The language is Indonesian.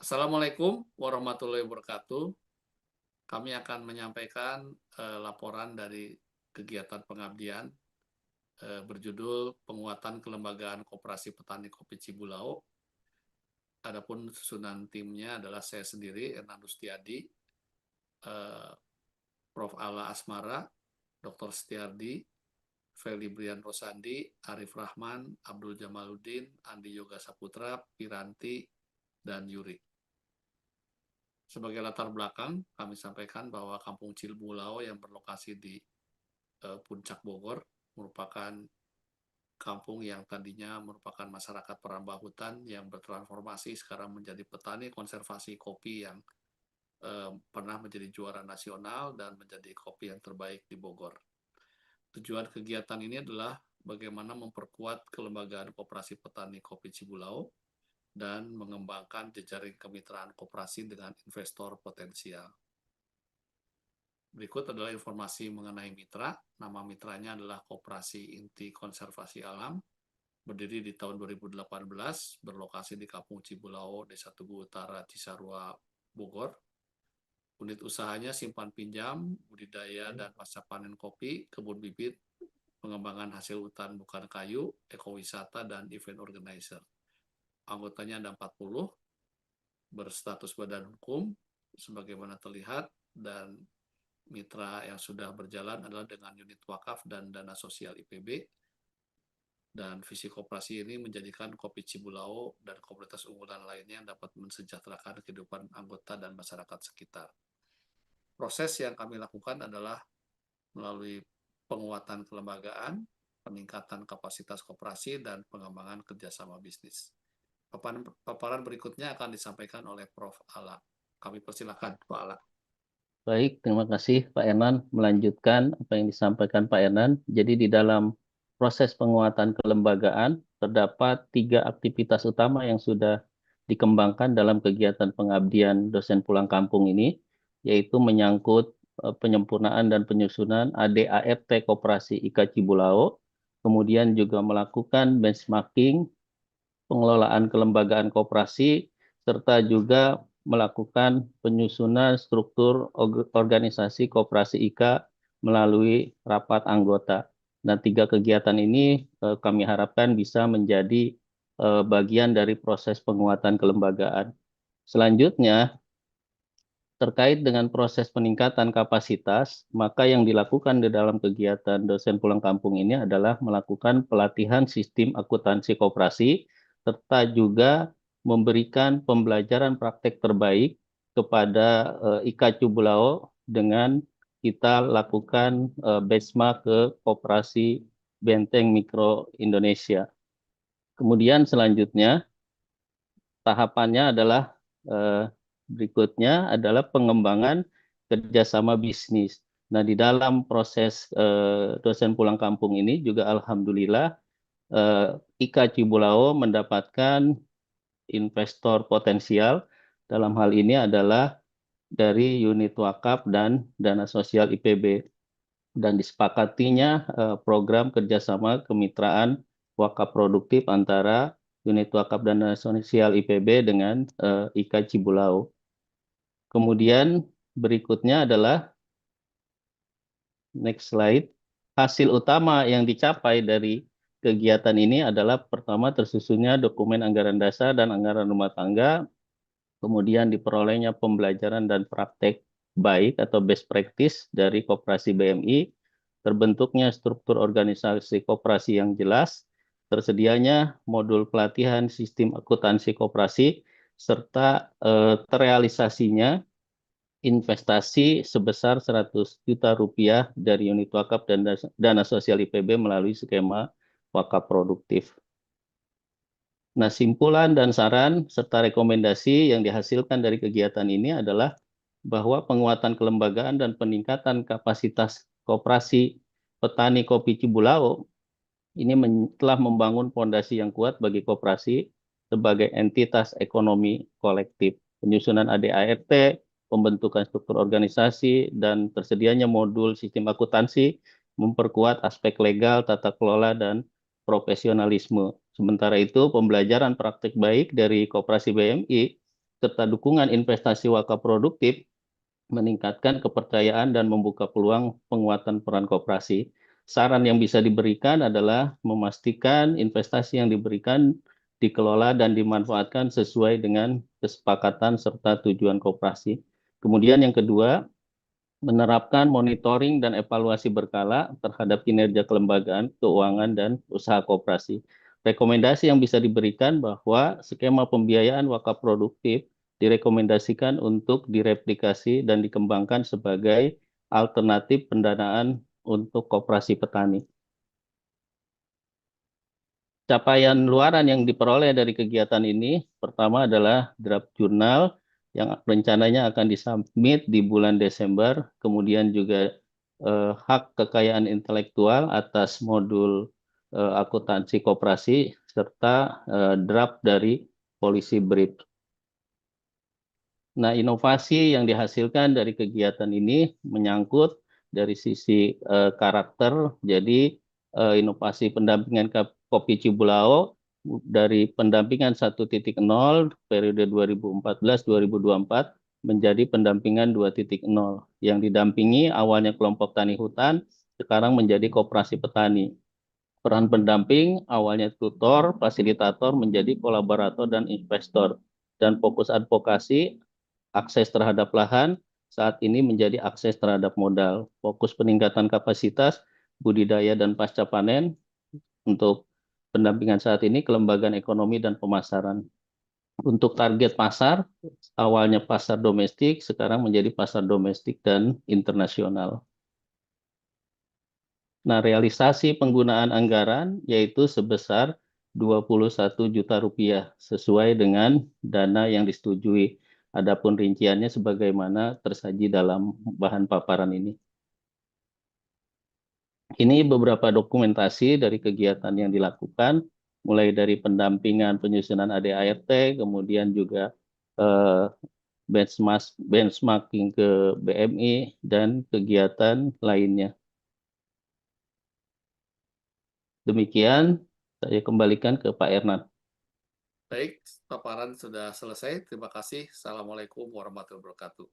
Assalamualaikum warahmatullahi wabarakatuh. Kami akan menyampaikan laporan dari kegiatan pengabdian berjudul Penguatan Kelembagaan Koperasi Petani Kopi Cibulau. Adapun susunan timnya adalah saya sendiri, Hernandus Tiadi, eh, Prof. Ala Asmara, Dr. Setiardi, Feli Brian Rosandi, Arif Rahman, Abdul Jamaluddin, Andi Yoga Saputra, Piranti, dan Yuri. Sebagai latar belakang, kami sampaikan bahwa Kampung Cibulau yang berlokasi di Puncak Bogor merupakan kampung yang tadinya merupakan masyarakat perambah hutan yang bertransformasi sekarang menjadi petani konservasi kopi yang pernah menjadi juara nasional dan menjadi kopi yang terbaik di Bogor. Tujuan kegiatan ini adalah bagaimana memperkuat kelembagaan koperasi petani kopi Cibulau dan mengembangkan jejaring kemitraan koperasi dengan investor potensial. Berikut adalah informasi mengenai mitra. Nama mitranya adalah Koperasi Inti Konservasi Alam, berdiri di tahun 2018, berlokasi di Kampung Cibulau, Desa Tugu Utara, Cisarua, Bogor. Unit usahanya simpan pinjam, budidaya dan pasca panen kopi, kebun bibit, pengembangan hasil hutan bukan kayu, ekowisata, dan event organizer. Anggotanya ada 40, berstatus badan hukum, sebagaimana terlihat, dan mitra yang sudah berjalan adalah dengan unit wakaf dan dana sosial IPB. Dan visi koperasi ini menjadikan Kopi Cibulau dan komunitas unggulan lainnya yang dapat mensejahterakan kehidupan anggota dan masyarakat sekitar. Proses yang kami lakukan adalah melalui penguatan kelembagaan, peningkatan kapasitas koperasi, dan pengembangan kerjasama bisnis. Paparan berikutnya akan disampaikan oleh Prof. Ala. Kami persilakan, Pak Ala. Baik, terima kasih Pak Ernan. Melanjutkan apa yang disampaikan Pak Ernan. Jadi di dalam proses penguatan kelembagaan terdapat 3 aktivitas utama yang sudah dikembangkan dalam kegiatan pengabdian dosen pulang kampung ini, yaitu menyangkut penyempurnaan dan penyusunan ADART Koperasi IKA Cibulau, kemudian juga melakukan benchmarking pengelolaan kelembagaan koperasi, serta juga melakukan penyusunan struktur organisasi koperasi IKA melalui rapat anggota. Nah, 3 kegiatan ini kami harapkan bisa menjadi bagian dari proses penguatan kelembagaan. Selanjutnya, terkait dengan proses peningkatan kapasitas, maka yang dilakukan di dalam kegiatan dosen pulang kampung ini adalah melakukan pelatihan sistem akuntansi koperasi, serta juga memberikan pembelajaran praktek terbaik kepada IKA Cibulau dengan kita lakukan benchmark ke Koperasi Benteng Mikro Indonesia. Kemudian selanjutnya tahapannya adalah berikutnya adalah pengembangan kerjasama bisnis. Nah, di dalam proses dosen pulang kampung ini juga alhamdulillah IKA Cibulau mendapatkan investor potensial. Dalam hal ini adalah dari unit wakaf dan dana sosial IPB. Dan disepakatinya program kerjasama kemitraan wakaf produktif antara unit wakaf dana sosial IPB dengan IKA Cibulau. Kemudian berikutnya adalah next slide. Hasil utama yang dicapai dari kegiatan ini adalah pertama tersusunnya dokumen anggaran dasar dan anggaran rumah tangga, kemudian diperolehnya pembelajaran dan praktek baik atau best practice dari koperasi BMI, terbentuknya struktur organisasi koperasi yang jelas, tersedianya modul pelatihan sistem akuntansi koperasi, serta terrealisasinya investasi sebesar 100 juta rupiah dari unit wakaf dan dana sosial IPB melalui skema wakaf produktif. Nah, simpulan dan saran serta rekomendasi yang dihasilkan dari kegiatan ini adalah bahwa penguatan kelembagaan dan peningkatan kapasitas koperasi petani kopi Cibulau ini telah membangun fondasi yang kuat bagi koperasi sebagai entitas ekonomi kolektif. Penyusunan ADART, pembentukan struktur organisasi, dan tersedianya modul sistem akuntansi memperkuat aspek legal, tata kelola, dan profesionalisme. Sementara itu, pembelajaran praktik baik dari koperasi BMI serta dukungan investasi wakaf produktif meningkatkan kepercayaan dan membuka peluang penguatan peran koperasi. Saran yang bisa diberikan adalah memastikan investasi yang diberikan dikelola dan dimanfaatkan sesuai dengan kesepakatan serta tujuan koperasi. Kemudian yang kedua, menerapkan monitoring dan evaluasi berkala terhadap kinerja kelembagaan, keuangan, dan usaha koperasi. Rekomendasi yang bisa diberikan bahwa skema pembiayaan wakaf produktif direkomendasikan untuk direplikasi dan dikembangkan sebagai alternatif pendanaan untuk koperasi petani. Capaian luaran yang diperoleh dari kegiatan ini, pertama adalah draft jurnal yang rencananya akan disubmit di bulan Desember, kemudian juga hak kekayaan intelektual atas modul akuntansi koperasi, serta draft dari polisi brief. Nah, inovasi yang dihasilkan dari kegiatan ini menyangkut dari sisi karakter. Jadi, inovasi pendampingan Kopi Cibulao dari pendampingan 1.0 periode 2014-2024 menjadi pendampingan 2.0 yang didampingi awalnya kelompok tani hutan, sekarang menjadi koperasi petani. Peran pendamping awalnya tutor, fasilitator menjadi kolaborator dan investor. Dan fokus advokasi akses terhadap lahan saat ini menjadi akses terhadap modal. Fokus peningkatan kapasitas budidaya dan pasca panen untuk pendampingan saat ini kelembagaan ekonomi dan pemasaran. Untuk target pasar, awalnya pasar domestik, sekarang menjadi pasar domestik dan internasional. Nah, realisasi penggunaan anggaran yaitu sebesar 21 juta rupiah sesuai dengan dana yang disetujui. Adapun rinciannya sebagaimana tersaji dalam bahan paparan ini. Ini beberapa dokumentasi dari kegiatan yang dilakukan, mulai dari pendampingan penyusunan ADART, kemudian juga eh, benchmarking ke BMI, dan kegiatan lainnya. Demikian, saya kembalikan ke Pak Ernan. Baik, paparan sudah selesai. Terima kasih. Assalamualaikum warahmatullahi wabarakatuh.